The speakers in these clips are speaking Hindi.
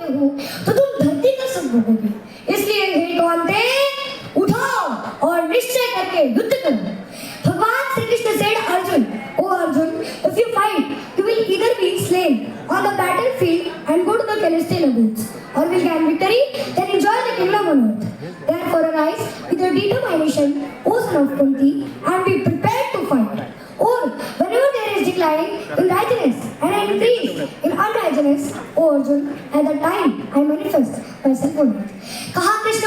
हो तो तुम धरती का सुख भोगोगे। इसलिए हे कौंते, उठो और निश्चय करके युद्ध करो। भगवान Shri Krishna said Arjun, O Arjun, if you fight, you will either be slain on the battlefield and go to the celestial abodes, or will gain victory, then enjoy the kingdom on earth. Therefore arise with your determination, O son of Kunti, and be prepared to fight. Or whenever there is decline in righteousness and an increase in unrighteousness, O Arjun, at that time I manifest myself on earth. कहा कृष्ण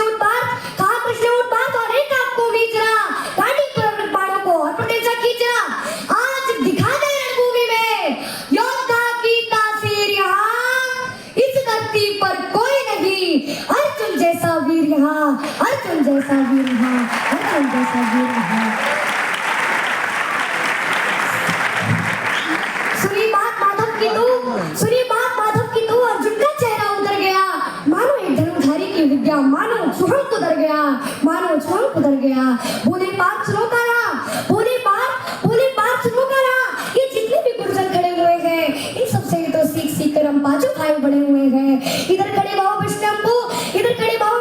उत्पात और एक आपको वीचरा, गाड़ी पर बाणों को और प्रत्यक्षा खींचरा। आज दिखा दे रणभूमि में योद्धा की तासीर यहाँ, इस धरती पर कोई नहीं। अर्जुन जैसा वीर यहाँ, अर्जुन जैसा वीर यहाँ, अर्जुन जैसा वीर यहाँ। सुनी बात माधव की तो अर्जुन का चेहरा उतर गया। मानो एक धनुधारी की विद्या, मानो सुहंग उतर गया, मानो सुहंग उतर गया। बोले बात सुनो करा, ये जितने भी गुर्जर खड़े हुए हैं, इन सबसे तो सीख कर हम पांचों भाई बड़े हुए हैं। इधर खड़े बाबा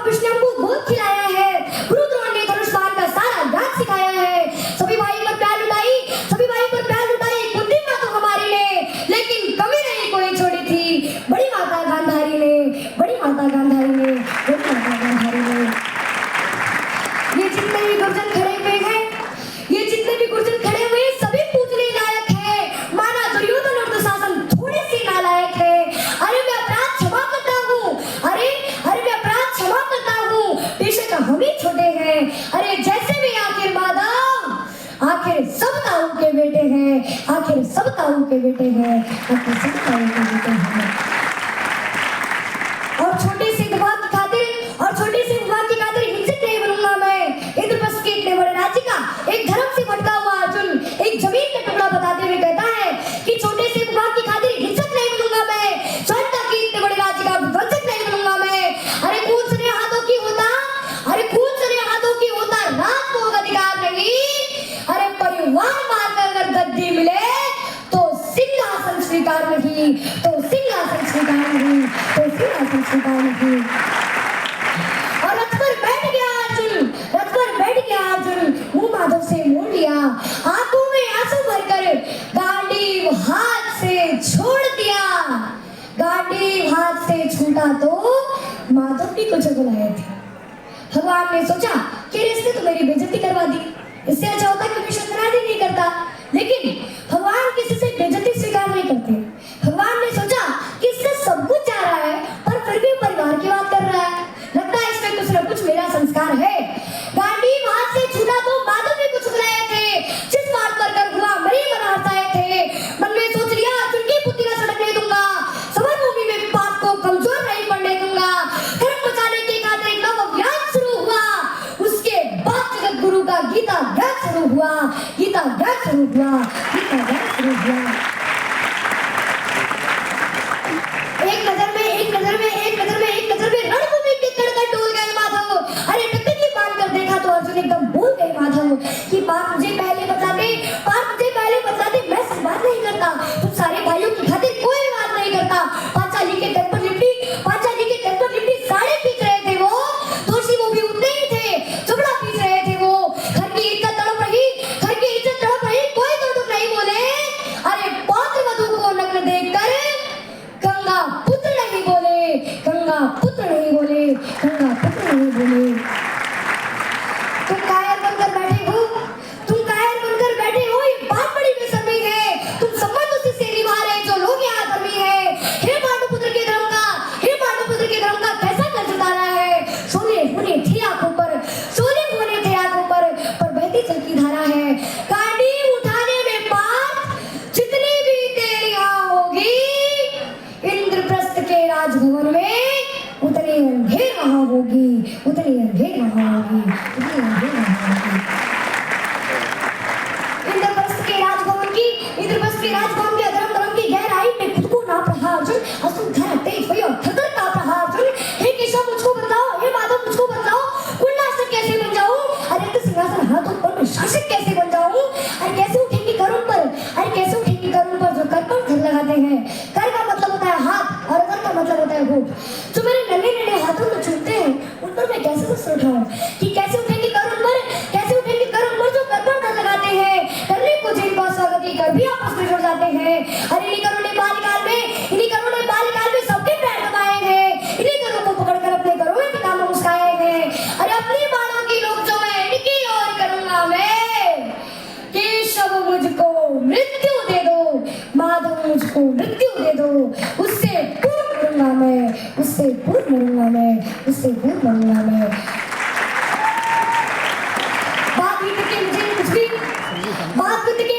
विष्णु गोद खिलाया है, गुरु द्रोण ने धनुष बाण का सारा ज्ञान सिखाया है। सभी भाई पर प्यार लुटाई कुंती माँ तो हमारी ने, लेकिन कमी नहीं कोई छोड़ी थी बड़ी माता गांधारी ने। ये जितने भी गुर्जर खड़े हुए सभी पूजने लायक है। माना दुर्योधन और दुशासन थोड़े से नालायक है। अरे मैं अपराध क्षमा करता हूँ, बेशक हम ही छोटे हैं। अरे जैसे भी आखिर माधव, आखिर सब ताऊ के बेटे हैं। और छोटे से विवाद की खातिर हिंसक नहीं बनूंगा मैं। इंद्रप्रस्थ के इतने बड़े राज्य का एक धर्म से भटका हुआ अर्जुन एक जमीन का टुकड़ा बताते हुए कहता है कि छोटे से विवाद की खातिर हिंसक नहीं बनूंगा मैं। स्वतंत्रता के इतने बड़े राज्य का विध्वंसक नहीं बनूंगा मैं। अरे खून सने हाथों की होता रात को अधिकार नहीं। अरे परिवार मारकर अगर गद्दी मिले तो सिंहासन स्वीकार नहीं। और रथ पर बैठ गया अर्जुन, मुंह माधव से मोड़ लिया, आंखों में आंसू भरकर गांडीव हाथ से छूटा तो माधव भी कुछ बुलाए थे। भगवान ने सोचा कि इसने तो मेरी बेइज्जती करवा दी, इससे अच्छा होता कि मैं शतनादी नहीं करता। लेकिन भगवान किसी से बेइज्जती स्वीकार नहीं करते। भगवान ने सोचा कि इससे सब कुछ जा रहा है पर फिर भी परिवार की बात कर रहा है, लगता है इसमें कुछ न कुछ मेरा संस्कार है। गांडीव हाथ से छूटा तो माधव भी कुछ बुलाए थे, जिस बात पर कर हुआ मरी मना हंसाए थे। मन में सोच लिया अर्जुन की बुद्धि न सड़कने दूंगा, समर भूमि में पाप को कमजोर नहीं पड़ने दूंगा। धर्म बचाने की खातिर नव अभियान शुरू हुआ। उसके बाद जगत गुरु का गीता ज्ञान शुरू हुआ। एक नजर में रणभूमि के कड़कड़ डोल गए माधव। अरे टकटकी बांधकर देखा तो अर्जुन एकदम बोल गए माधव कि बात मुझे पहले बता दे, मैं संवाद नहीं करता, तुम सारे भाइयों की खातिर कोई बात नहीं करता। पांचाली के घर पर लिपटी साड़े पीट रहे थे वो, दोषी वो भी उतने ही थे, चुपड़ा पीट रहे थे वो। घर की इज्जत तड़प रही, कोई तो दुख नहीं बोले। अरे पौत्र वधू को नग्न देखकर गंगा पुत्र नहीं बोले। तुम कायर बनकर बैठे हो, ये बात बड़ी बेशर्मी है। तुम संबंध उसी से निभा रहे जो लोग यहाँ धर्मी है। हे पांडुपुत्र के धर्म का कैसा कर्ज उतारा है। सोने होने थे आंखों पर बहती जल की धारा है। गांडी उठाने में पार जितनी भी देर यहाँ होगी, इंद्रप्रस्थ के राजभवन में उतनी अंधेर वहां होगी। इंद्रप्रस्थ के राजभवन के अधर्म की गहराई में खुद को नाप रहा अर्जुन असुंधर तेज हुई और थरथर कांप रहा अर्जुन। हे केशव मुझको बतलाओ, हे माधव मुझको बतलाओ, कुलनाशक कैसे बन जाऊं? अरे सिंहासन हाथों पर मैं शासक कैसे बन जाऊं? अरे कैसे उठेंगे करुण पर जो कर पर घर लगाते हैं। कर का मतलब होता है हाथ और अगर का मतलब होता है होठ। जो मेरे नन्हे नन्हे हाथों में छूते हैं उन पर मैं कैसे सर उठाऊं कि कैसे उठेंगे करुण पर, कैसे उठेंगे करुण पर जो कर पर कर लगाते हैं, करने को जिनका स्वागत लेकर भी आपस में जुड़ जाते हैं। अरे इन्हीं करुण ने बाल्यकाल में सबके पैर दबाए हैं, इन्हीं करुण को पकड़कर अपने घरों में पिता मुस्काए हैं। अरे अपनी बालों की लोग जो है इनकी और करूंगा मैं, केशव मुझको मृत्यु दे दो, माधव मुझको मृत्यु दे दो, उससे पूर्व मरूंगा मैं, उससे पूर्व मरूंगा मैं, उससे पूर्व मरूंगा मैं। बात करके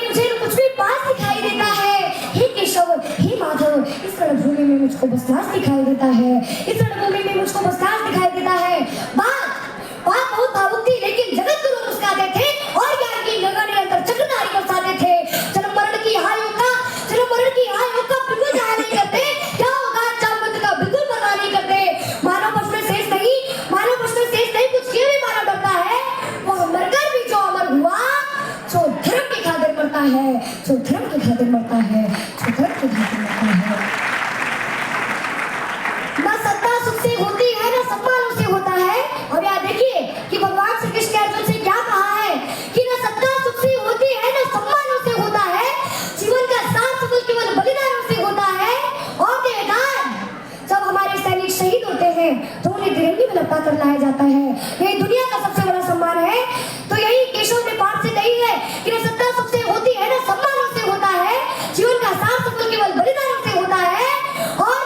मुझे कुछ भी पास दिखाई देता है। हे केशव, हे माधव, इस रणभूमि में मुझको बसनास दिखाई देता है, इस रणभूमि में मुझको बसनास दिखाई देता है। बात बहुत भावुक थी, लेकिन जगत गुरु मुस्कुराते थे और ज्ञान की गंगा निरंतर चक्रधारी बरसाते थे। जन्म मरण की हाय का बिल्कुल जाया नहीं करते, क्या होगा चामत का बिल्कुल परवाह नहीं करते। मानव पक्ष में शेष नहीं, कुछ ये भी मानव डरता है, वो मरकर भी जो अमर हुआ, जो धर्म की खातिर मरता है, जो धर्म की खातिर मरता है, जो धर्म की खातिर मरता है। ना सत्ता सुख से होती है, ना सम्मान उससे होता है। और याद देखिए कि भगवान श्री कृष्ण ने अर्जुन से क्या कहा है कि ना सत्ता सुख से होती है, ना सम्मान उससे होता है, जीवन का सार सफल केवल बलिदान से होता है। और देवदान, जब हमारे सैनिक शहीद होते हैं तो उन्हें तिरंगे में लपटा कर लाया जाता है, यही दुनिया का सबसे बड़ा सम्मान है। तो यही केशव ने पाठ से कही है कि ना सत्ता सुख से होती है, ना सम्मान उससे होता है, जीवन का सार सफल केवल बलिदान से होता है। और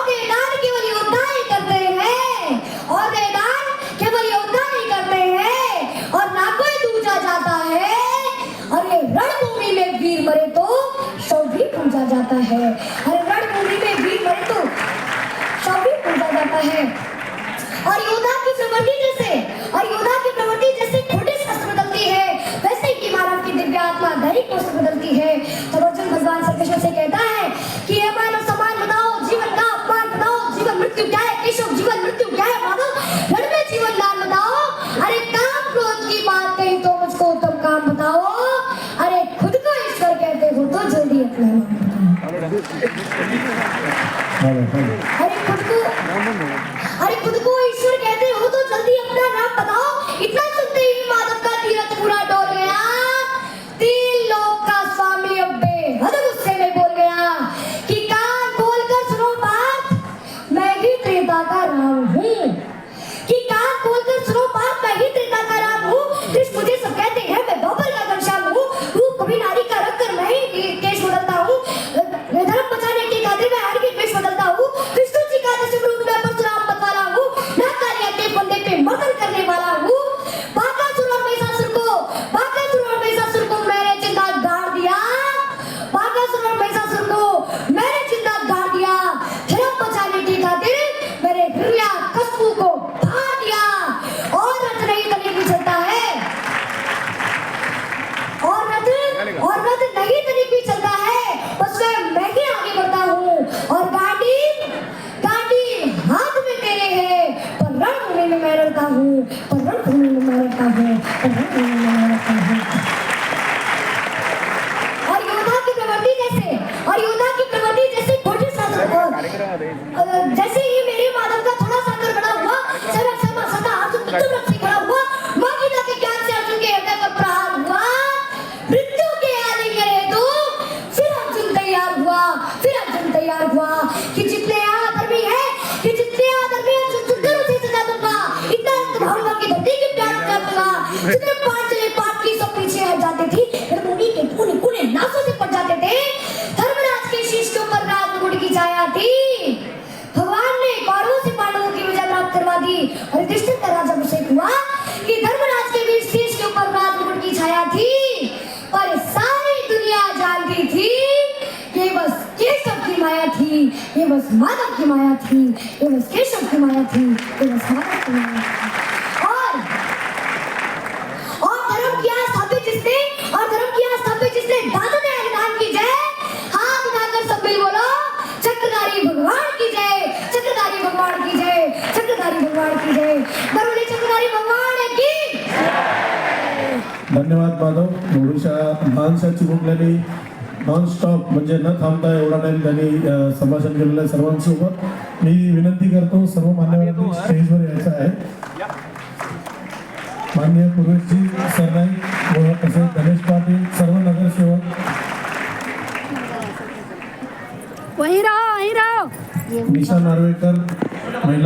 देवदान केवल योद्धा ही करते हैं, और देवदान केवल योद्धा ही करते हैं, और ना कोई दूजा जाता है। और ये रणभूमि में वीर मरे तो शव भी पूजा जाता है, अरे रणभूमि में वीर मरे तो शव भी पूजा जाता है। और योद्धा की प्रवृत्ति जैसे खोटे शस्त्र बदलती है, वैसे ही मानव की दिव्य आत्मा दैनिक वस्त्र बदलती है। तब अर्जुन भगवान श्री कृष्ण से कहता है कि हे मानव सम्मान बताओ, जीवन का अपमान बताओ, जीवन मृत्यु क्या है केशव, जीवन मृत्यु क्या है माधव, रण में जीवन दान बताओ। अरे काम क्रोध की बात कही तो मुझको उत्तम काम बताओ, अरे खुद को ईश्वर कहते हो तो जल्दी अपना नाम बताओ। अरे खुद को ईश्वर कहते हो तो जल्दी अपना नाम बताओ। इतना सुनते ही माधव का तीरथ पूरा डोल गया, 3 लोक का स्वामी अब बेहद गुस्से में बोल गया कि कान खोलकर सुनो बात, मैं ही त्रेता का राम हूँ, कि कान खोलकर सुनो बात, मैं ही त्रेता का राम हूँ। कृष्ण मुझे सब कहते हैं, मैं द्वापर का घनश्याम हूँ, रूप कभी नारी का रख कर मैं ही केश बदलता हूँ, धर्म बचाने की खातिर मैं हर की केश बदलता हूँ। विष्णु जी का दशम रूप में परशुराम मत वाला हूँ, नाकारिया के फंदे पे मर्दन करने वाला हूँ। बाकासुर और महिषासुर को मैंने जिंदा गाड़ दिया, बाकासुर और महिषासुर को मैंने जिंदा गाड़ दिया। धर्म बचाने की खातिर मैंने हिरण्यकश्यप को फाड़ दिया। और रथ नहीं तनिक भी चलता है, और रथ नहीं तनिक भी चलता है, बस मैं ही आगे बढ़ता हूँ। और गाड़ी हाथ में तेरे है, पर रणभूमि में मैं रहता हूँ, पर रणभूमि में मैं रहता हूँ, पर रणभूमि में मैं रहता हूँ। और योद्धा की प्रवृत्ति जैसे खोटे शास्त्र, जैसे ही मेरे माधव का थोड़ा सा अंदर बना हुआ, सदा अर्जुन उत्तम रथ से खड़ा हुआ, मां गीता के ज्ञान से अर्जुन के हृदय पर प्रहार हुआ। मृत्यु के आलिंगन हेतु फिर अर्जुन तैयार हुआ कि जितने आदमी है अर्जुन चुनकर उसे सजा दूंगा, इतना भावना की धरती की प्यार कर दूंगा। जितने पांचले पाठ की सब पीछे हट जाते थे, रणभूमि के कोने नासों से पड़ जाते थे। धर्मराज के शीश के ऊपर राजमुकुट की छाया थी, भगवान ने कौरवों से पांडवों की विजय प्राप्त करवा दी। और युधिष्ठिर का राज्याभिषेक हुआ कि धर्मराज के भी शीश के ऊपर राजमुकुट की छाया थी, पर सारी दुनिया जानती थी ये बस केशव की माया थी, ये बस माधव की माया थी, ये बस केशव की माया थी, ये बस माधव की माया थी। और धर्म किया स्थापित जिसने दादा ने दान की जय, हाथ उठाकर सब मिल बोलो चक्रधारी भगवान की जय, चक्रधारी भगवान की जय, चक्रधारी भगवान की जय, बरोली चक्रधारी भगवान की। धन्यवाद माधव. ओडिशा माणसाची भूकलेली नॉन स्टॉप म्हणजे न थांबता एवढा टाइम त्यांनी संभाषण केलेलं आहे सर्वांसोबत. मी विनंती करतो सर्व मान्यवरांनी स्टेजवर यायचं आहे. माननीय पूर्वेशजी सरनाईक व तसेच गणेश पाटील, सर्व नगरसेवक, वहीं रहो निशा नार्वेकर,